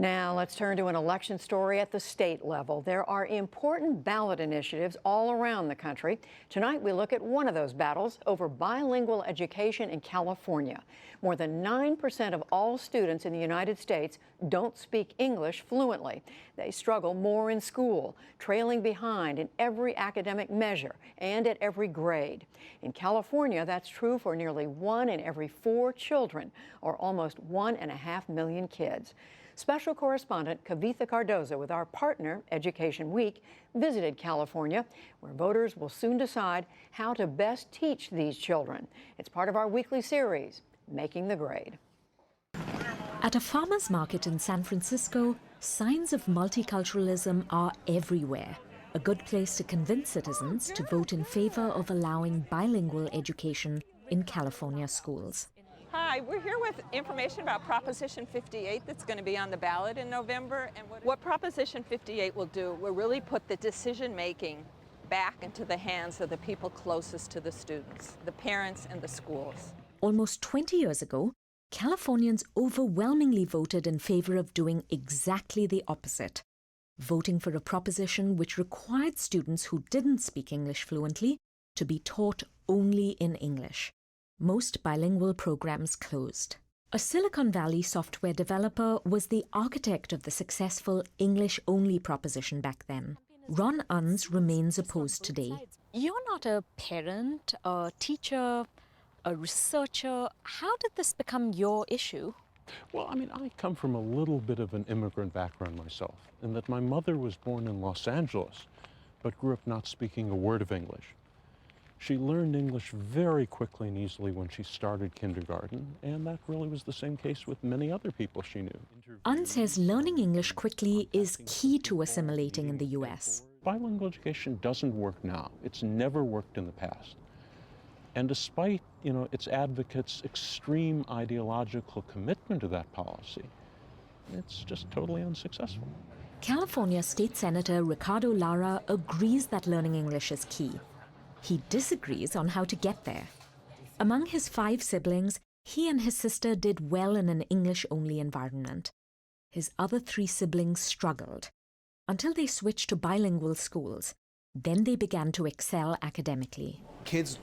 Now, let's turn to an election story at the state level. There are important ballot initiatives all around the country. Tonight, we look at one of those battles over bilingual education in California. More than 9% of all students in the United States don't speak English fluently. They struggle more in school, trailing behind in every academic measure and at every grade. In California, that's true for nearly 1 in every 4 children, or almost 1.5 million kids. Special Correspondent Kavitha Cardoza with our partner, Education Week, visited California, where voters will soon decide how to best teach these children. It's part of our weekly series, Making the Grade. At a farmer's market in San Francisco, signs of multiculturalism are everywhere. A good place to convince citizens to vote in favor of allowing bilingual education in California schools. Hi, we're here with information about Proposition 58 that's going to be on the ballot in November. And what Proposition 58 will do will really put the decision-making back into the hands of the people closest to the students, the parents and the schools. Almost 20 years ago, Californians overwhelmingly voted in favor of doing exactly the opposite, voting for a proposition which required students who didn't speak English fluently to be taught only in English. Most bilingual programs closed. A Silicon Valley software developer was the architect of the successful English-only proposition back then. Ron Unz remains opposed today. You're not a parent, a teacher, a researcher. How did this become your issue? Well, I come from a little bit of an immigrant background myself, in that my mother was born in Los Angeles, but grew up not speaking a word of English. She learned English very quickly and easily when she started kindergarten, and that really was the same case with many other people she knew. Unz says learning English quickly is key to assimilating in the U.S. Bilingual education doesn't work now. It's never worked in the past. And despite, its advocates' extreme ideological commitment to that policy, it's just totally unsuccessful. California State Senator Ricardo Lara agrees that learning English is key. He disagrees on how to get there. Among his 5 siblings, he and his sister did well in an English-only environment. His other 3 siblings struggled until they switched to bilingual schools. Then they began to excel academically. Kids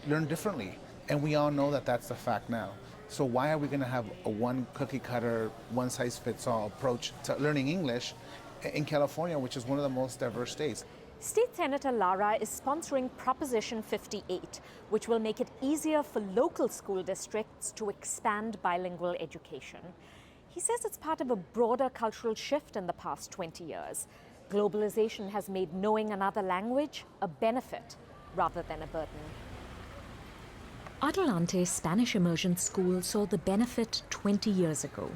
learn differently, and we all know that that's the fact now. So why are we going to have a one cookie-cutter, one-size-fits-all approach to learning English in California, which is one of the most diverse states? State Senator Lara is sponsoring Proposition 58, which will make it easier for local school districts to expand bilingual education. He says it's part of a broader cultural shift in the past 20 years. Globalization has made knowing another language a benefit rather than a burden. Adelante Spanish Immersion School saw the benefit 20 years ago.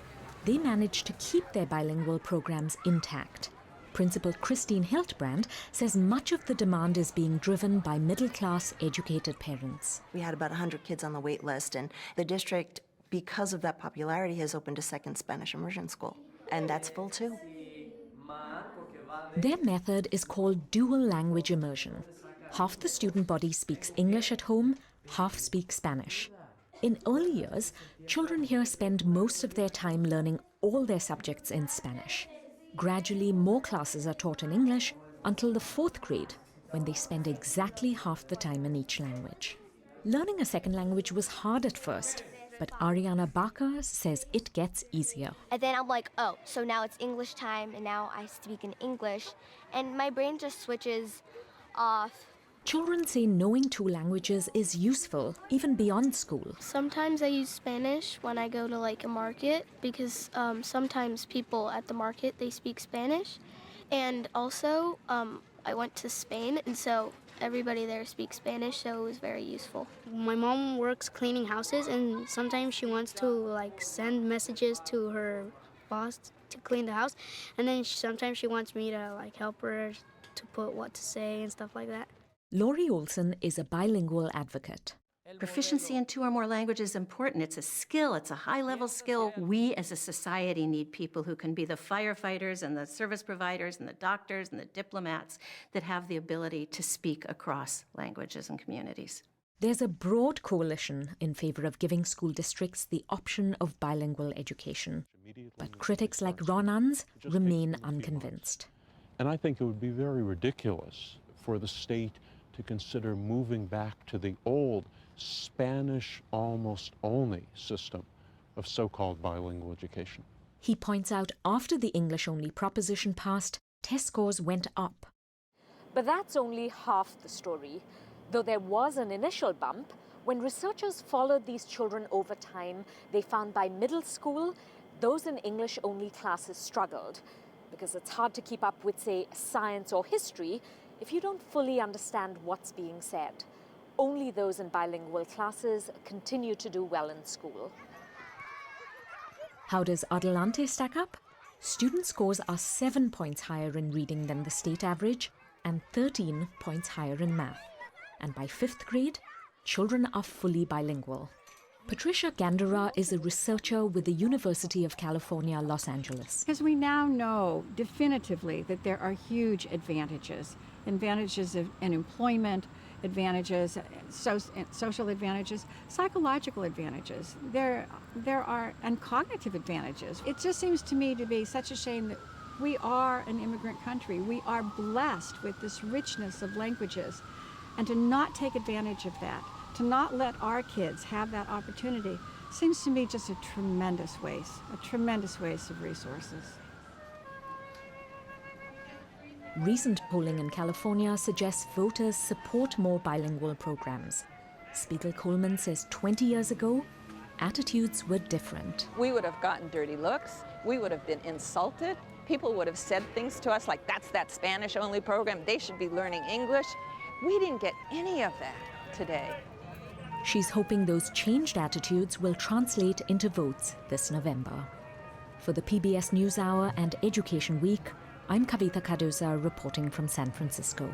They managed to keep their bilingual programs intact. Principal Christine Hiltbrand says much of the demand is being driven by middle-class educated parents. We had about 100 kids on the wait list, and the district, because of that popularity, has opened a second Spanish immersion school, and that's full too. Their method is called dual language immersion. Half the student body speaks English at home, half speak Spanish. In early years, children here spend most of their time learning all their subjects in Spanish. Gradually, more classes are taught in English until the 4th grade, when they spend exactly half the time in each language. Learning a second language was hard at first, but Ariana Barker says it gets easier. And then I'm like, oh, so now it's English time, and now I speak in English, and my brain just switches off. Children say knowing 2 languages is useful, even beyond school. Sometimes I use Spanish when I go to a market, because sometimes people at the market, they speak Spanish. And also, I went to Spain, and so everybody there speaks Spanish, so it was very useful. My mom works cleaning houses, and sometimes she wants to send messages to her boss to clean the house. And then sometimes she wants me to help her to put what to say and stuff like that. Laurie Olson is a bilingual advocate. Proficiency in 2 or more languages is important. It's a skill. It's a high-level skill. We as a society need people who can be the firefighters and the service providers and the doctors and the diplomats that have the ability to speak across languages and communities. There's a broad coalition in favor of giving school districts the option of bilingual education. But critics like Ron Unz remain unconvinced. And I think it would be very ridiculous for the state to consider moving back to the old Spanish almost only system of so-called bilingual education. He points out after the English-only proposition passed, test scores went up. But that's only half the story. Though there was an initial bump, when researchers followed these children over time, they found by middle school, those in English-only classes struggled. Because it's hard to keep up with, say, science or history if you don't fully understand what's being said. Only those in bilingual classes continue to do well in school. How does Adelante stack up? Student scores are 7 points higher in reading than the state average and 13 points higher in math. And by 5th grade, children are fully bilingual. Patricia Gandara is a researcher with the University of California, Los Angeles. Because we now know definitively that there are huge advantages. Advantages in employment, advantages, social advantages, psychological advantages. There are, and cognitive advantages. It just seems to me to be such a shame that we are an immigrant country. We are blessed with this richness of languages. And to not take advantage of that, to not let our kids have that opportunity, seems to me just a tremendous waste of resources. Recent polling in California suggests voters support more bilingual programs. Spiegel Coleman says 20 years ago, attitudes were different. We would have gotten dirty looks. We would have been insulted. People would have said things to us like, that's that Spanish-only program. They should be learning English. We didn't get any of that today. She's hoping those changed attitudes will translate into votes this November. For the PBS NewsHour and Education Week, I'm Kavitha Cardoza reporting from San Francisco.